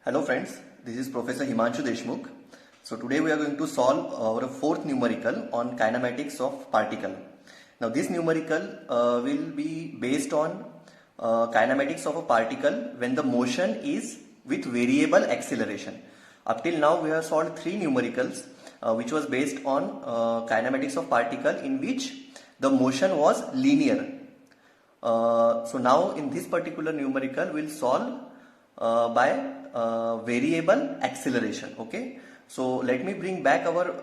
Hello friends, this is Professor Himanshu Deshmukh. So today we are going to solve our fourth numerical on kinematics of particle. Now this numerical will be based on kinematics of a particle when the motion is with variable acceleration. Up till now we have solved three numericals which was based on kinematics of particle in which the motion was linear. So now in this particular numerical we'll solve by variable acceleration. Okay, so let me bring back our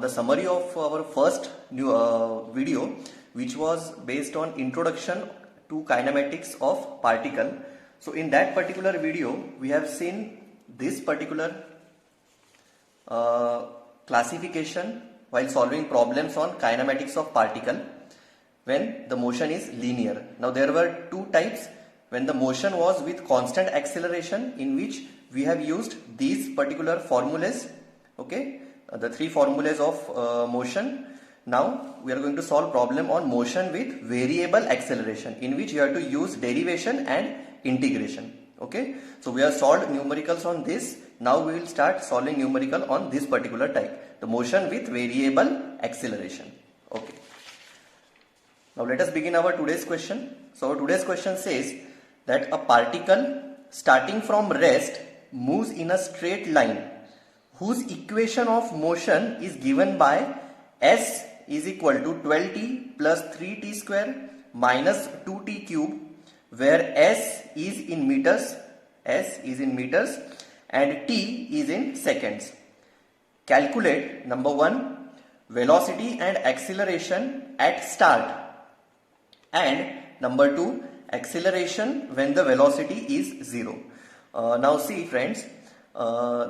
the summary of our first video, which was based on introduction to kinematics of particle. So in that particular video we have seen this particular classification while solving problems on kinematics of particle when the motion is linear. Now there were two types. When the motion was with constant acceleration, in which we have used these particular formulas, okay, the three formulas of motion. Now we are going to solve problem on motion with variable acceleration, in which you have to use derivation and integration. Okay, so we have solved numericals on this. Now we will start solving numerical on this particular type, the motion with variable acceleration. Okay, now let us begin our today's question. So our today's question says that a particle starting from rest moves in a straight line whose equation of motion is given by s is equal to 12t plus 3t square minus 2t cube, where s is in meters and t is in seconds. Calculate number 1 velocity and acceleration at start, and number 2 acceleration when the velocity is 0. Now see friends,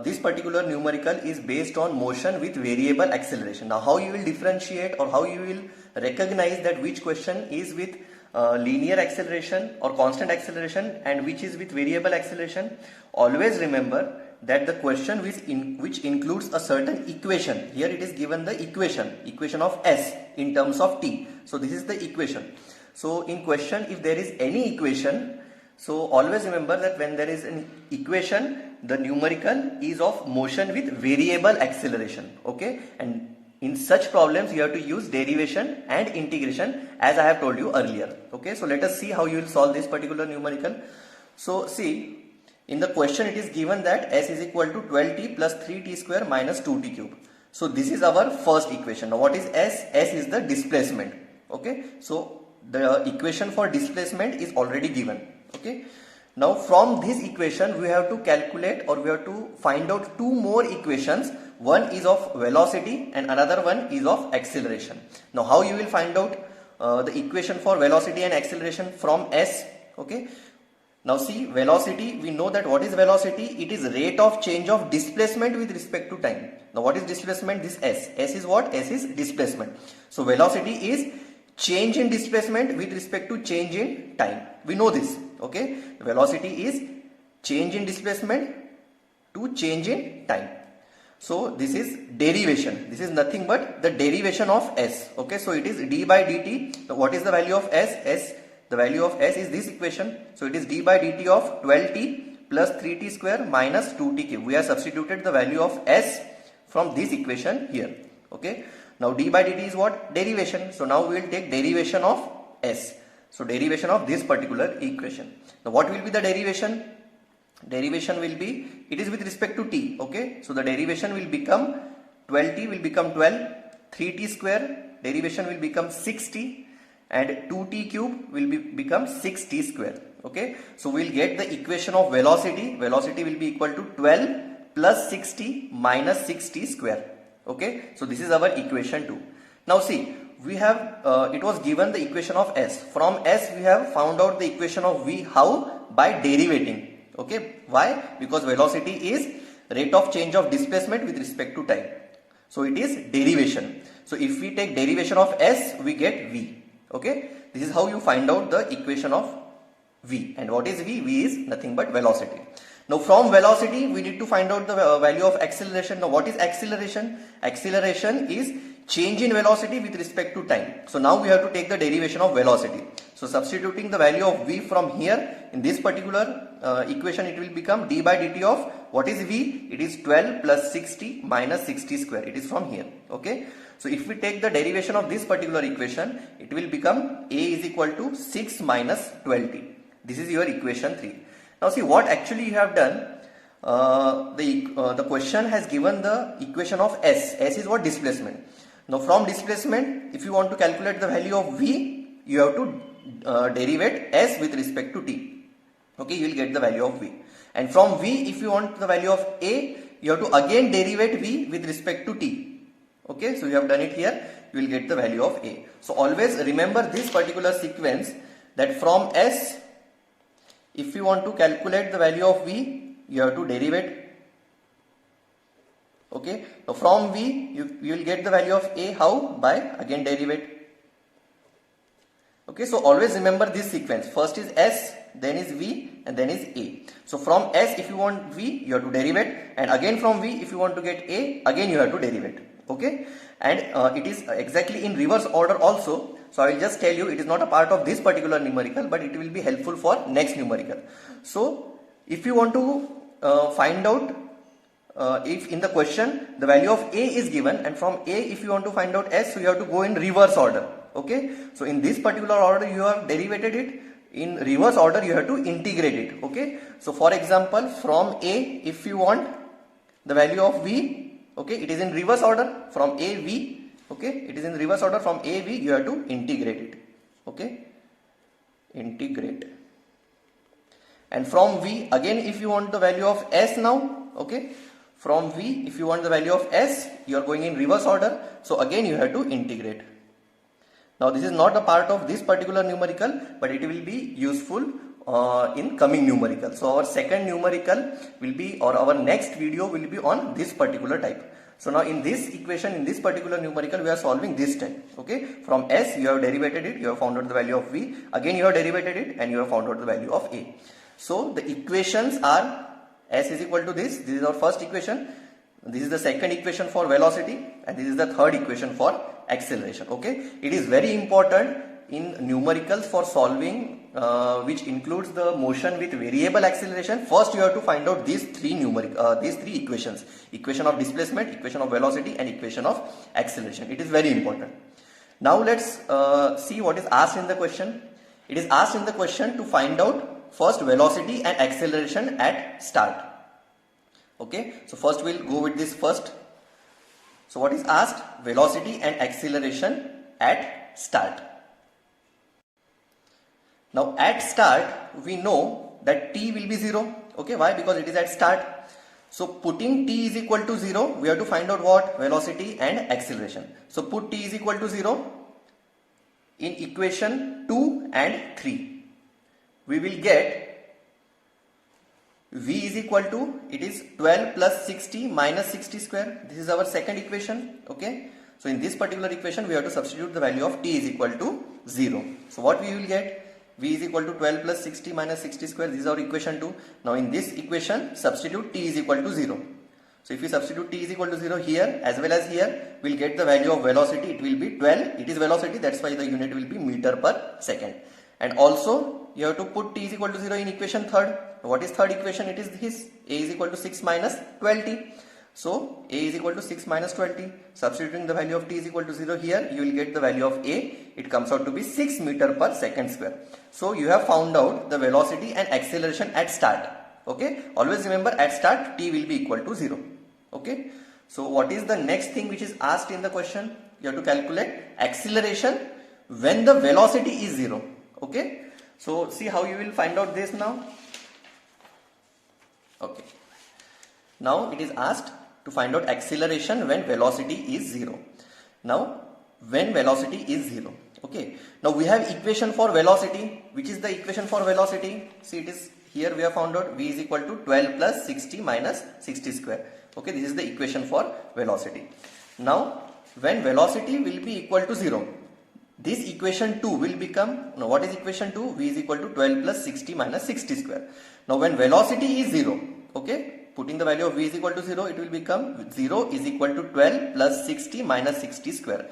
this particular numerical is based on motion with variable acceleration. Now how you will differentiate or how you will recognize that which question is with linear acceleration or constant acceleration and which is with variable acceleration? Always remember that the question which includes a certain equation. Here it is given the equation of s in terms of t. So this is the equation. So in question, if there is any equation, so always remember that when there is an equation, the numerical is of motion with variable acceleration. Okay, and in such problems you have to use derivation and integration, as I have told you earlier. Okay, so let us see how you will solve this particular numerical. So see, in the question it is given that s is equal to 12t plus 3t square minus 2t cube. So this is our first equation. Now what is s? S is the displacement. Okay, so the equation for displacement is already given. Okay, now from this equation we have to calculate or we have to find out two more equations. One is of velocity and another one is of acceleration. Now how you will find out the equation for velocity and acceleration from s? Okay, now see, velocity, we know that what is velocity? It is rate of change of displacement with respect to time. Now what is displacement? This s. S is what? S is displacement. So velocity is change in displacement with respect to change in time. We know this. Okay, velocity is change in displacement to change in time. So this is derivation. This is nothing but the derivation of s. Okay, so it is d by dt. So what is the value of s? The value of s is this equation. So it is d by dt of 12t plus 3t square minus 2t cube. We have substituted the value of s from this equation here. Okay. Now d by dt is what? Derivation. So now we will take derivation of s. So derivation of this particular equation. Now what will be the derivation? Derivation will be, it is with respect to t. Okay. So the derivation will become 12t will become 12, 3t square derivation will become 6t, and 2t cube will become 6t square. Okay. So we will get the equation of velocity. Velocity will be equal to 12 plus 6t minus 6t square. Okay, so this is our equation 2. Now see, we have it was given the equation of s. From s we have found out the equation of v. How? By derivating. Okay, why? Because velocity is rate of change of displacement with respect to time. So it is derivation. So if we take derivation of s, we get v. Okay, this is how you find out the equation of v. And what is v? V is nothing but velocity. Now from velocity we need to find out the value of acceleration. Now what is acceleration? Acceleration is change in velocity with respect to time. So now we have to take the derivation of velocity. So substituting the value of v from here in this particular equation, it will become d by dt of what is v? It is 12 plus 60 minus 60 square. It is from here. Okay. So if we take the derivation of this particular equation, it will become a is equal to 6 minus 12t. This is your equation 3. Now see what actually you have done. The question has given the equation of s. S is what? Displacement. Now from displacement, if you want to calculate the value of v, you have to derivate s with respect to t. Okay, you will get the value of v. And from v, if you want the value of a, you have to again derivate v with respect to t. Okay, so you have done it here, you will get the value of a. So always remember this particular sequence, that from s, if you want to calculate the value of v, you have to derivate. Okay, so from v, you will get the value of a. How? By again derivate. Okay, so always remember this sequence. First is s, then is v, and then is a. So from s, if you want v, you have to derivate, and again from v, if you want to get a, again you have to derivate. Okay, and it is exactly in reverse order also. So I will just tell you, it is not a part of this particular numerical, but it will be helpful for next numerical. So if you want to find out if in the question the value of a is given, and from a if you want to find out s, so you have to go in reverse order. Okay, so in this particular order you have derivated it, in reverse order you have to integrate it. Okay, so for example, from a, if you want the value of v, okay, it is in reverse order from a v. Okay, it is in reverse order from a v, you have to integrate it. Okay, integrate. And from v, again if you want the value of s now, okay, from v, if you want the value of s, you are going in reverse order, so again you have to integrate. Now this is not a part of this particular numerical, but it will be useful in coming numerical. So our second numerical will be, or our next video will be on this particular type. So now in this equation, in this particular numerical, we are solving this type. Okay, from s you have derivated it, you have found out the value of v, again you have derivated it, and you have found out the value of a. So the equations are s is equal to this is our first equation, this is the second equation for velocity, and this is the third equation for acceleration. Okay, it is very important in numericals for solving which includes the motion with variable acceleration. First you have to find out these three equations: equation of displacement, equation of velocity, and equation of acceleration. It is very important. Now let's see what is asked in the question. It is asked in the question to find out first velocity and acceleration at start. Okay, so first we'll go with this first. So what is asked? Velocity and acceleration at start. Now at start we know that t will be 0. Okay, why? Because it is at start. So putting t is equal to 0, we have to find out what? Velocity and acceleration. So put t is equal to 0 in equation 2 and 3. We will get v is equal to, it is 12 plus 60 minus 60 square. This is our second equation. Okay, so in this particular equation we have to substitute the value of t is equal to 0. So what we will get? V is equal to 12 plus 60 minus 60 square. This is our equation 2. Now in this equation substitute t is equal to 0. So if we substitute t is equal to 0 here as well as here, we will get the value of velocity. It will be 12. It is velocity, that's why the unit will be meter per second. And also you have to put t is equal to 0 in equation third. What is third equation? It is this: a is equal to 6 minus 12t. So a is equal to 6 minus 12t. Substituting the value of t is equal to 0 here, you will get the value of a. It comes out to be 6 meter per second square. So you have found out the velocity and acceleration at start. Okay, always remember at start t will be equal to 0. Okay, so what is the next thing which is asked in the question? You have to calculate acceleration when the velocity is 0. Okay, so see how you will find out this now. Okay, now it is asked to find out acceleration when velocity is 0. Now when velocity is 0. Okay, now we have equation for velocity. Which is the equation for velocity? See, it is here we have found out v is equal to 12 plus 60 minus 60 square. Okay, this is the equation for velocity. Now when velocity will be equal to 0, this equation 2 will become, now what is equation 2? V is equal to 12 plus 60 minus 60 square. Now when velocity is 0, okay, putting the value of v is equal to 0, it will become 0 is equal to 12 plus 60 minus 60 square.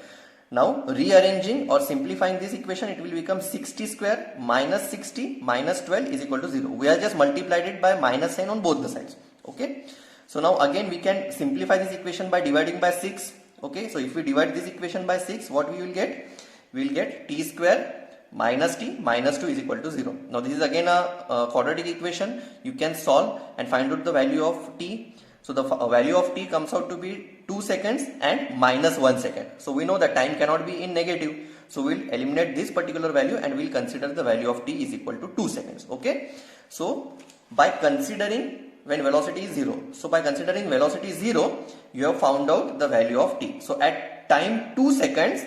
Now rearranging or simplifying this equation, it will become 60 square minus 60 minus 12 is equal to 0. We have just multiplied it by minus sign on both the sides. Okay. So now again we can simplify this equation by dividing by 6. Okay. So if we divide this equation by 6, what we will get? We will get t square minus t minus 2 is equal to 0. Now this is again a quadratic equation. You can solve and find out the value of t. So the value of t comes out to be 2 seconds and minus 1 second. So we know that time cannot be in negative. So we'll eliminate this particular value and we'll consider the value of t is equal to 2 seconds. Okay. So by considering when velocity is 0. So by considering velocity is 0, you have found out the value of t. So at time 2 seconds,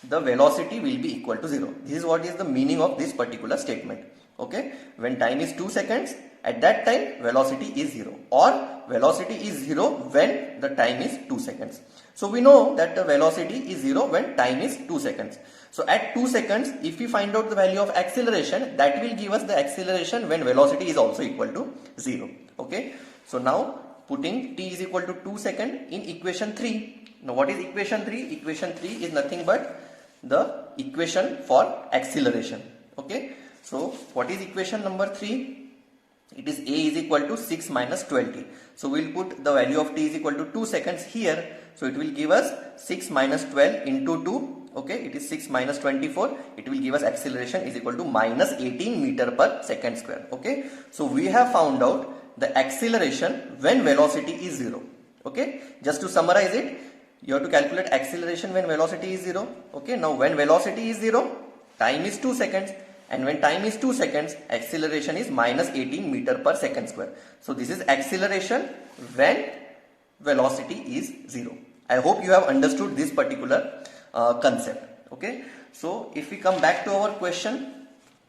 the velocity will be equal to 0. This is what is the meaning of this particular statement. Okay. When time is 2 seconds, at that time velocity is 0, or velocity is 0 when the time is 2 seconds. So we know that the velocity is 0 when time is 2 seconds. So at 2 seconds, if we find out the value of acceleration, that will give us the acceleration when velocity is also equal to 0. Okay. So now putting t is equal to 2 seconds in equation 3. Now what is equation 3? Equation 3 is nothing but the equation for acceleration. Okay. So what is equation number 3? It is a is equal to 6 minus 12t. So we will put the value of t is equal to 2 seconds here. So it will give us 6 minus 12 into 2. Okay, it is 6 minus 24. It will give us acceleration is equal to minus 18 meter per second square. Okay, so we have found out the acceleration when velocity is 0. Okay, just to summarize it, you have to calculate acceleration when velocity is 0. Okay, now when velocity is 0, time is 2 seconds. And when time is 2 seconds, acceleration is minus 18 meter per second square. So this is acceleration when velocity is 0. I hope you have understood this particular concept. Okay. So if we come back to our question,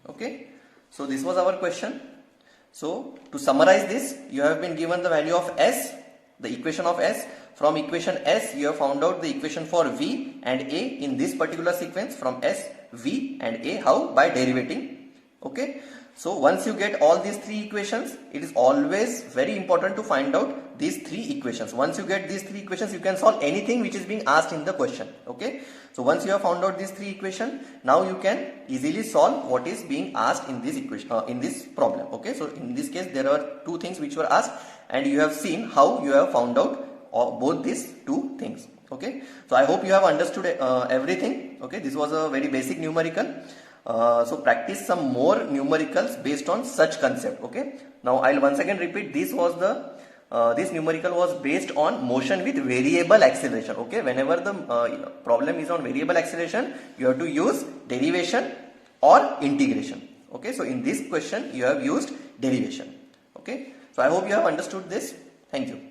okay. So this was our question. So to summarize this, you have been given the value of S, the equation of S. From equation S, you have found out the equation for V and A in this particular sequence from S, V and A. How? By derivating. Okay. So once you get all these three equations, it is always very important to find out these three equations. Once you get these three equations, you can solve anything which is being asked in the question. Okay. So once you have found out these three equations, now you can easily solve what is being asked in this equation, in this problem. Okay. So in this case, there are two things which were asked, and you have seen how you have found out both these two things. Okay, so I hope you have understood everything. Okay, this was a very basic numerical. So practice some more numericals based on such concept. Okay, now I'll once again repeat, this was the this numerical was based on motion with variable acceleration. Okay, whenever the problem is on variable acceleration, you have to use derivation or integration. Okay, so in this question you have used derivation. Okay, so I hope you have understood this. Thank you.